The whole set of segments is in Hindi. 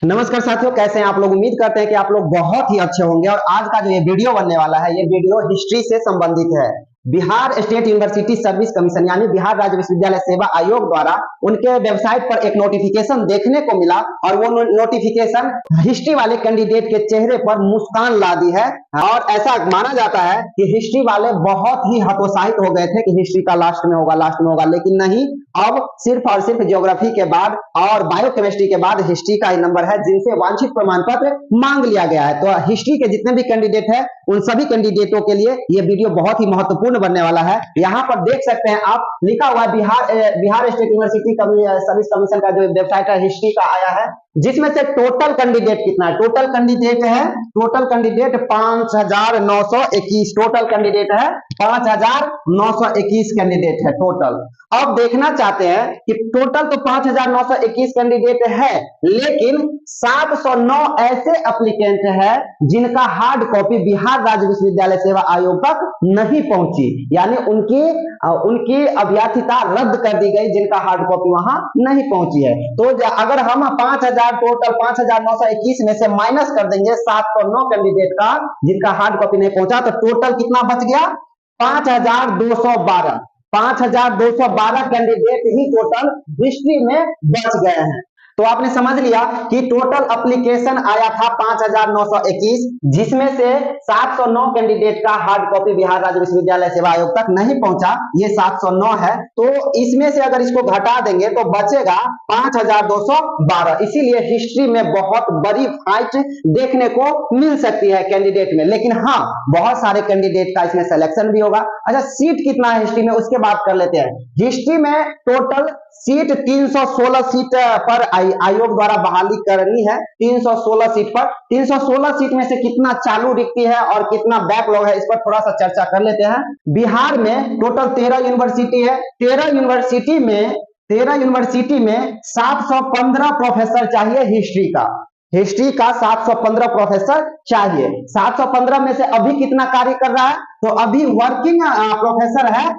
नमस्कार साथियों, कैसे हैं आप लोग। उम्मीद करते हैं कि आप लोग बहुत ही अच्छे होंगे। और आज का जो ये वीडियो बनने वाला है, ये वीडियो हिस्ट्री से संबंधित है। Bihar state university service commission यानी बिहार राज्य विश्वविद्यालय सेवा आयोग द्वारा उनके वेबसाइट पर एक नोटिफिकेशन देखने को मिला और वो नोटिफिकेशन हिस्ट्री वाले कैंडिडेट के चेहरे पर मुस्कान ला दी है। और ऐसा माना जाता है कि हिस्ट्री वाले बहुत ही हतोत्साहित हो गए थे कि हिस्ट्री का लास्ट में होगा, लेकिन नहीं, अब सिर्फ और सिर्फ ज्योग्राफी के बाद और बायोकेमिस्ट्री के बाद हिस्ट्री का ही नंबर है जिनसे वांछित प्रमाण पत्र मांग लिया गया है। तो हिस्ट्री के जितने भी कैंडिडेट हैं उन सभी कैंडिडेटों के लिए ये वीडियो बहुत ही महत्वपूर्ण बनने वाला है। यहाँ पर देख सकते हैं आप, लिखा हुआ है Bihar state university service commission का जो वेबसाइट है हिस्ट्री का आया है, जिसमें से टोटल कैंडिडेट कितना है। टोटल कैंडिडेट 5,921 टोटल कैंडिडेट है। 5,921 कैंडिडेट है टोटल। अब देखना चाहते हैं कि टोटल तो 5,921 कैंडिडेट है, लेकिन 709 ऐसे एप्लीकेंट है जिनका हार्ड कॉपी बिहार राज्य विश्वविद्यालय सेवा आयोग तक नहीं पहुंची, यानी उनकी अभ्यर्थिता रद्द कर दी गई, जिनका हार्ड कॉपी वहां नहीं पहुंची है। तो अगर हम 5,000 टोटल 5,921 में से माइनस कर देंगे 709 कैंडिडेट का जिनका हार्ड कॉपी नहीं पहुंचा, तो टोटल कितना बच गया? 5,212। 5,212 कैंडिडेट ही टोटल हिस्ट्री में बच गए हैं। तो आपने समझ लिया कि टोटल एप्लीकेशन आया था 5,921, जिसमें से 709 कैंडिडेट का हार्ड कॉपी बिहार राज्य विश्वविद्यालय सेवा आयोग तक नहीं पहुंचा, ये 709 है। तो इसमें से अगर इसको घटा देंगे तो बचेगा 5,212। इसीलिए हिस्ट्री में बहुत बड़ी फाइट देखने को मिल सकती है कैंडिडेट में। लेकिन हाँ, बहुत सारे कैंडिडेट का इसमें सिलेक्शन भी होगा। अच्छा, सीट कितना है हिस्ट्री में उसके बात कर लेते हैं। हिस्ट्री में टोटल सीट 316 सीट पर आयोग द्वारा बहाली करनी है। 316 सीट पर 316 सीट में से कितना चालू रिक्ति है और कितना बैकलॉग है, इस पर थोड़ा सा चर्चा कर लेते हैं। बिहार में टोटल 13 यूनिवर्सिटी है। 13 यूनिवर्सिटी में 715 प्रोफेसर चाहिए हिस्ट्री का 715 प्रोफेसर चाहिए। 715 में से अभी कितना कार्य कर रहा है? तो अभी वर्किंग प्रोफेसर है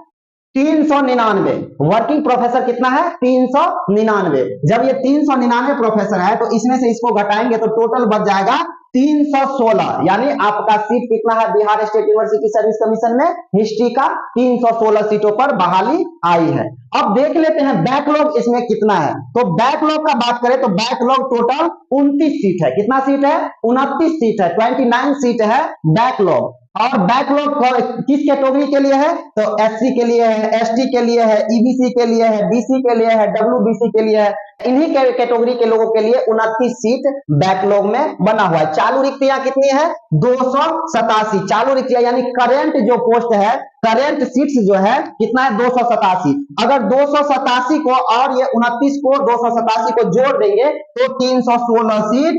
399। वर्किंग प्रोफेसर कितना है? 399। जब ये 399 प्रोफेसर है तो इसमें से इसको घटाएंगे तो टोटल बच जाएगा 316। यानी आपका सीट कितना है Bihar state university service commission में? हिस्ट्री का 316 सीटों पर बहाली आई है। अब देख लेते हैं बैकलॉग इसमें कितना है। तो बैकलॉग का बात करें तो बैकलॉग टोटल 29 सीट है। कितना सीट है? 29 सीट है। 29 सीट है बैकलॉग। और बैकलॉग किस कैटेगरी के लिए है? तो एससी के लिए है, एसटी के लिए है, ईबीसी के लिए है, बीसी के लिए है, डब्ल्यूबीसी के लिए है। इन्हीं कैटेगरी के लोगों के लिए 29 सीट बैकलॉग में बना हुआ है। चालू रिक्तियां कितनी है? 287 चालू रिक्तियां, यानी करेंट जो पोस्ट है, करेंट सीट्स जो है कितना है? 287। अगर 287 को और ये 29 को 287 को जोड़ देंगे तो 316 सीट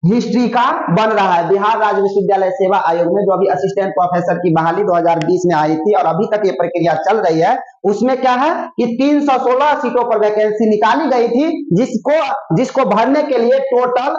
हिस्ट्री का बन रहा है बिहार राज्य विश्वविद्यालय सेवा आयोग में। जो अभी असिस्टेंट प्रोफेसर की बहाली 2020 में आई थी और अभी तक ये प्रक्रिया चल रही है, उसमें क्या है कि 316 सीटों पर वैकेंसी निकाली गई थी, जिसको भरने के लिए टोटल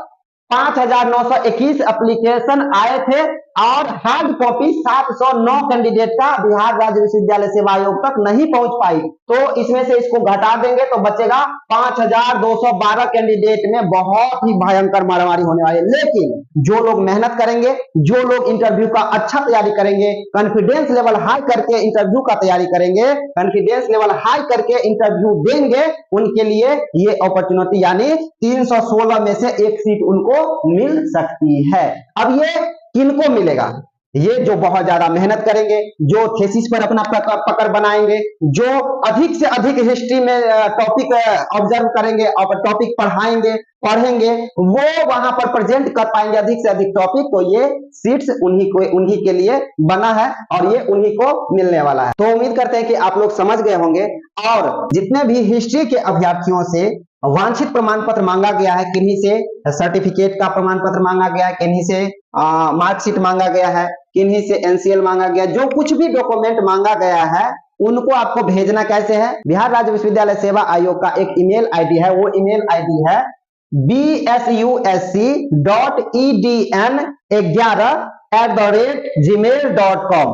5,921 एप्लीकेशन आए थे और हार्ड कॉपी 709 कैंडिडेट का बिहार राज्य विश्वविद्यालय सेवा आयोग तक नहीं पहुंच पाई। तो इसमें से इसको घटा देंगे तो बचेगा 5,212 कैंडिडेट में बहुत ही भयंकर मारामारी होने वाली है। लेकिन जो लोग मेहनत करेंगे, जो लोग इंटरव्यू का अच्छा तैयारी करेंगे, कॉन्फिडेंस लेवल हाई करके इंटरव्यू का तैयारी करेंगे, कॉन्फिडेंस लेवल हाई करके इंटरव्यू देंगे, उनके लिए ये अपॉर्चुनिटी यानी 316 में से एक सीट उनको मिल सकती है। अब ये किनको मिलेगा? ये जो बहुत ज्यादा मेहनत करेंगे, जो थीसिस पर अपना पकड़ बनाएंगे, जो अधिक से अधिक हिस्ट्री में टॉपिक ऑब्जर्व करेंगे और टॉपिक पढ़ेंगे, वो वहां पर प्रेजेंट कर पाएंगे अधिक से अधिक टॉपिक। तो ये सीट्स उन्हीं के लिए बना है और ये उन्हीं को मिलने वाला है। तो उम्मीद करते हैं कि आप लोग समझ गए होंगे। और जितने भी हिस्ट्री के अभ्यर्थियों से वांछित प्रमाण पत्र मांगा गया है, किन्हीं से सर्टिफिकेट का प्रमाण पत्र मांगा गया है, किन्हीं से मार्कशीट मांगा गया है, किन्हीं से एनसीएल मांगा गया, जो कुछ भी डॉक्यूमेंट मांगा गया है उनको आपको भेजना कैसे है? बिहार राज्य विश्वविद्यालय सेवा आयोग का एक ईमेल आईडी है। वो ईमेल आईडी है bsusc.edn11@gmail.com।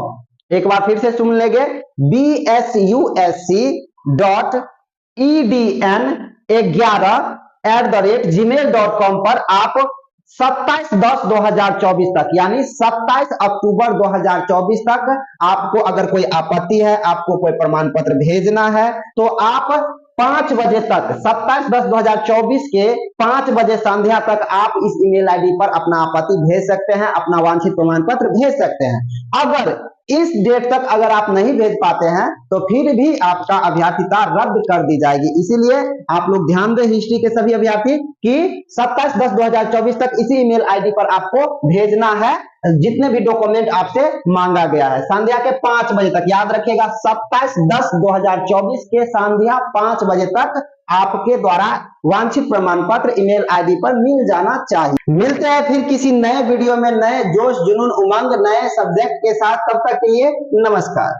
एक बार फिर से सुन लेंगे, bsusc.edn11 gmail.com पर आप 27/10/2024 तक यानी 27 अक्टूबर 2024 तक आपको अगर कोई आपत्ति है, आपको कोई प्रमाण पत्र भेजना है तो आप 5 बजे तक 27/10/2024 के 5 बजे संध्या तक आप इस ईमेल आईडी पर अपना आपत्ति भेज सकते हैं, अपना वांछित प्रमाण पत्र भेज सकते हैं। अगर इस डेट तक अगर आप नहीं भेज पाते हैं तो फिर भी आपका अभ्यर्थिता रद्द कर दी जाएगी। इसीलिए आप लोग ध्यान दें हिस्ट्री के सभी अभ्यर्थी कि 27/10/2024 तक इसी ईमेल आईडी पर आपको भेजना है जितने भी डॉक्यूमेंट आपसे मांगा गया है। संध्या के 5 बजे तक याद रखिएगा, 27/10/2024 के संध्या 5 बजे तक आपके द्वारा वांछित प्रमाण पत्र ईमेल आईडी पर मिल जाना चाहिए। मिलते हैं फिर किसी नए वीडियो में नए जोश जुनून उमंग नए सब्जेक्ट के साथ, तब तक के लिए नमस्कार।